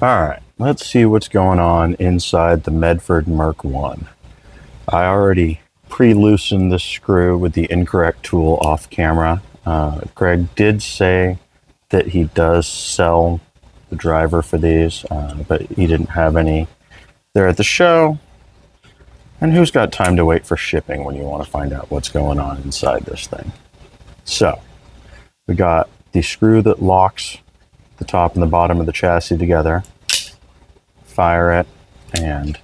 Alright, let's see what's going on inside the Medford Merc-1. I already pre-loosened the screw with the incorrect tool off camera. Greg did say that he does sell the driver for these, but he didn't have any there at the show. And who's got time to wait for shipping when you want to find out what's going on inside this thing? So, we got the screw that locks the top and the bottom of the chassis together. Fire it and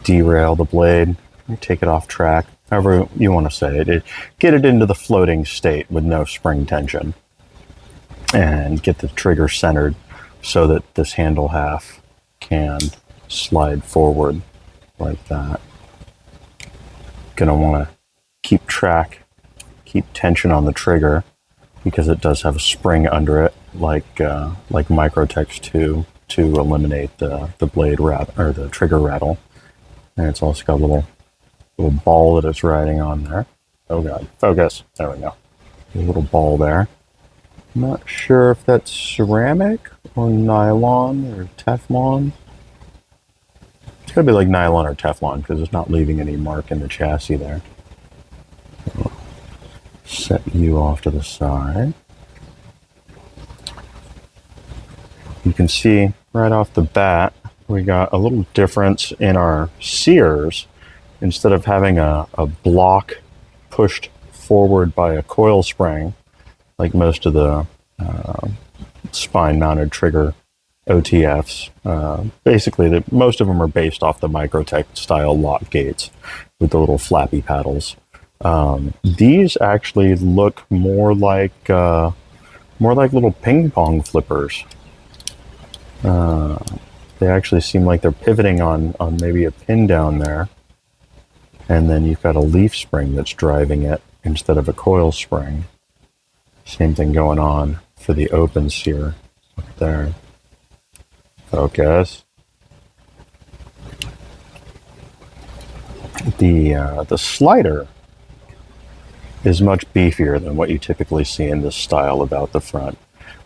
derail the blade, take it off track, however you want to say it. Get it into the floating state with no spring tension, and get the trigger centered so that this handle half can slide forward like that. Gonna want to keep tension on the trigger because it does have a spring under it, like Microtech's 2, to eliminate the blade rattle or the trigger rattle. And it's also got a little ball that it's riding on there. Oh god, focus! There we go. A little ball there. I'm not sure if that's ceramic or nylon or Teflon. It's gotta be like nylon or Teflon because it's not leaving any mark in the chassis there. Set you off to the side. You can see right off the bat we got a little difference in our Sears. Instead of having a block pushed forward by a coil spring like most of the spine mounted trigger OTFs, basically most of them are based off the Microtech style lock gates with the little flappy paddles. These actually look more like little ping pong flippers. They actually seem like they're pivoting on maybe a pin down there, and then you've got a leaf spring that's driving it instead of a coil spring. Same thing going on for the open Sear up there. Focus. The slider is much beefier than what you typically see in this style about the front,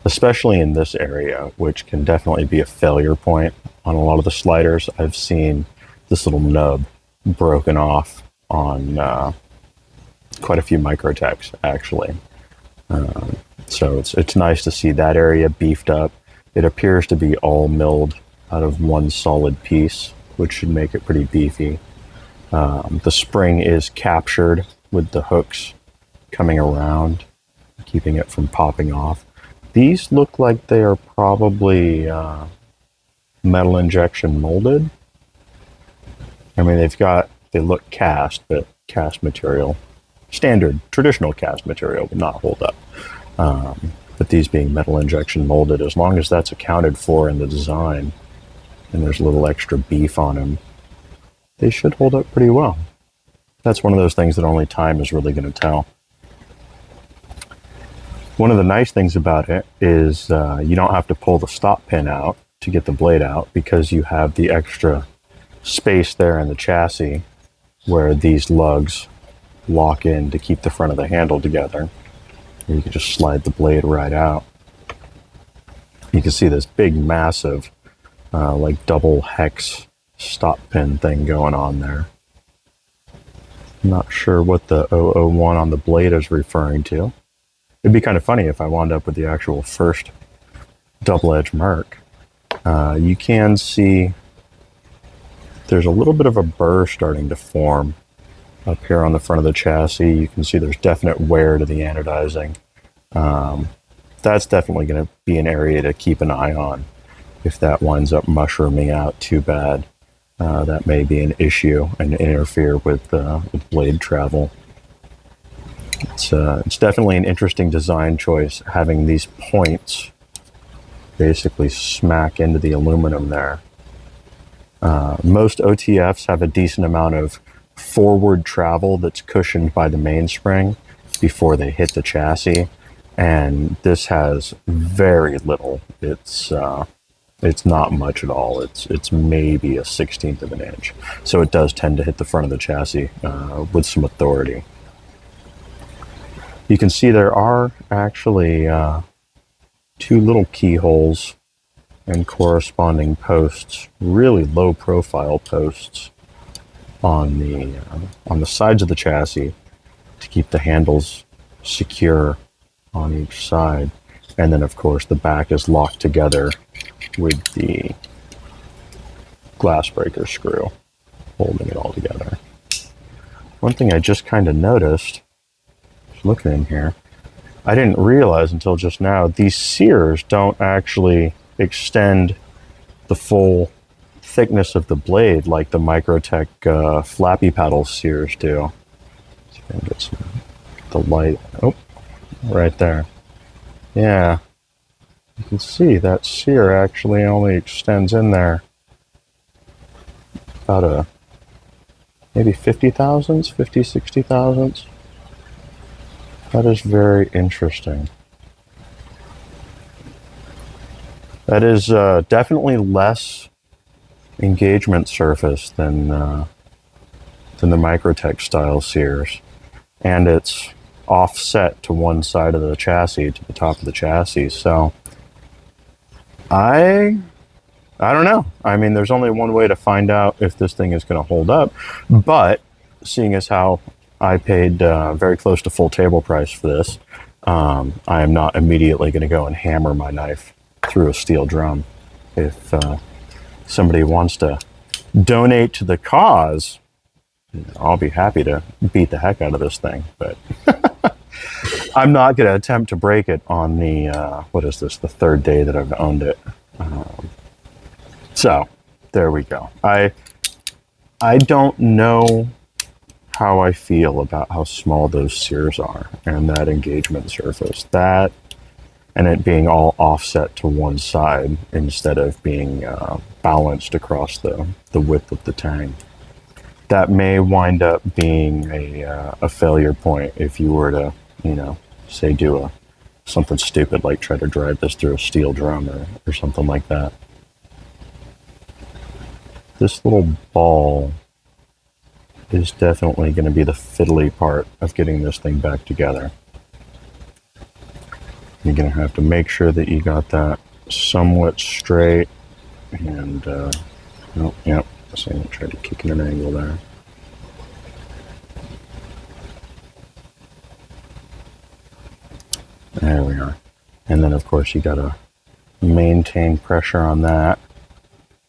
especially in this area, which can definitely be a failure point on a lot of the sliders. I've seen this little nub broken off on quite a few Microtechs, actually. So it's nice to see that area beefed up. It appears to be all milled out of one solid piece, which should make it pretty beefy. The spring is captured with the hooks coming around, keeping it from popping off. These look like they are probably metal injection molded. I mean, they look cast, but cast material. Standard, traditional cast material would not hold up. But these being metal injection molded, as long as that's accounted for in the design, and there's a little extra beef on them, they should hold up pretty well. That's one of those things that only time is really going to tell. One of the nice things about it is you don't have to pull the stop pin out to get the blade out, because you have the extra space there in the chassis where these lugs lock in to keep the front of the handle together. And you can just slide the blade right out. You can see this big, massive, like double hex stop pin thing going on there. I'm not sure what the 001 on the blade is referring to. It'd be kind of funny if I wound up with the actual first double-edge Merc. You can see there's a little bit of a burr starting to form up here on the front of the chassis. You can see there's definite wear to the anodizing. That's definitely going to be an area to keep an eye on. If that winds up mushrooming out too bad, that may be an issue and interfere with blade travel. It's definitely an interesting design choice, having these points basically smack into the aluminum there. Most OTFs have a decent amount of forward travel that's cushioned by the mainspring before they hit the chassis, and this has very little. It's not much at all. It's maybe a 1/16 of an inch, so it does tend to hit the front of the chassis with some authority. You can see there are actually two little keyholes and corresponding posts, really low profile posts on the sides of the chassis to keep the handles secure on each side. And then of course the back is locked together with the glass breaker screw holding it all together. One thing I just kind of noticed, looking in here, I didn't realize until just now, these Sears don't actually extend the full thickness of the blade like the Microtech flappy paddle Sears do. Let's see if I can get the light. Oh, right there. Yeah, you can see that Sear actually only extends in there about a maybe 50 thousandths, 50, 60 thousandths. That is very interesting. That is definitely less engagement surface than the Microtech style Sears, and it's offset to one side of the chassis, to the top of the chassis. So I don't know. I mean, there's only one way to find out if this thing is going to hold up, but seeing as how I paid very close to full table price for this, I am not immediately going to go and hammer my knife through a steel drum. If somebody wants to donate to the cause, I'll be happy to beat the heck out of this thing, but I'm not going to attempt to break it on the, what is this, the third day that I've owned it. So there we go. I don't know how I feel about how small those Sears are and that engagement surface. That and it being all offset to one side instead of being balanced across the width of the tang. That may wind up being a failure point if you were to, you know, say do something stupid like try to drive this through a steel drum or something like that. This little ball is definitely going to be the fiddly part of getting this thing back together. You're going to have to make sure that you got that somewhat straight and, oh, yep, so I'm going to try to kick in an angle there. There we are. And then of course you got to maintain pressure on that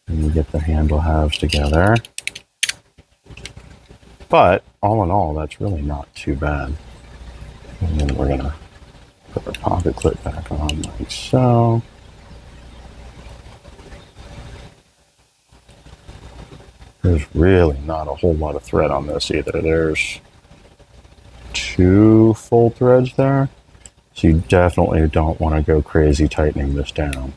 and you get the handle halves together. But all in all, that's really not too bad. And then we're going to put our pocket clip back on like so. There's really not a whole lot of thread on this either. There's 2 full threads there. So you definitely don't want to go crazy tightening this down.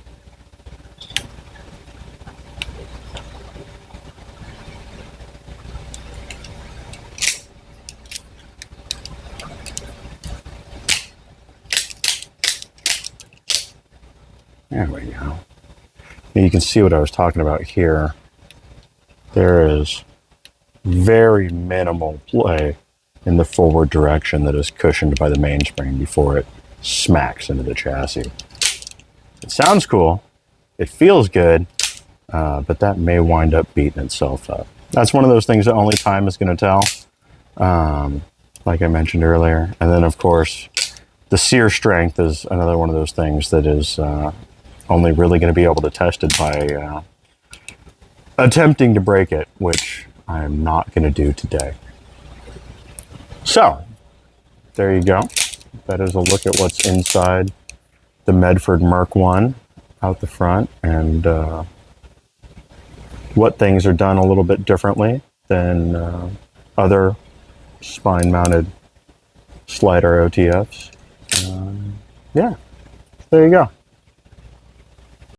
There we go. You can see what I was talking about here. There is very minimal play in the forward direction that is cushioned by the mainspring before it smacks into the chassis. It sounds cool, it feels good, but that may wind up beating itself up. That's one of those things that only time is going to tell, like I mentioned earlier. And then of course, the Sear strength is another one of those things that is only really going to be able to test it by attempting to break it, which I'm not going to do today. So, there you go. That is a look at what's inside the Medford Merc-1 out the front, and what things are done a little bit differently than other spine-mounted slider OTFs. Yeah, there you go.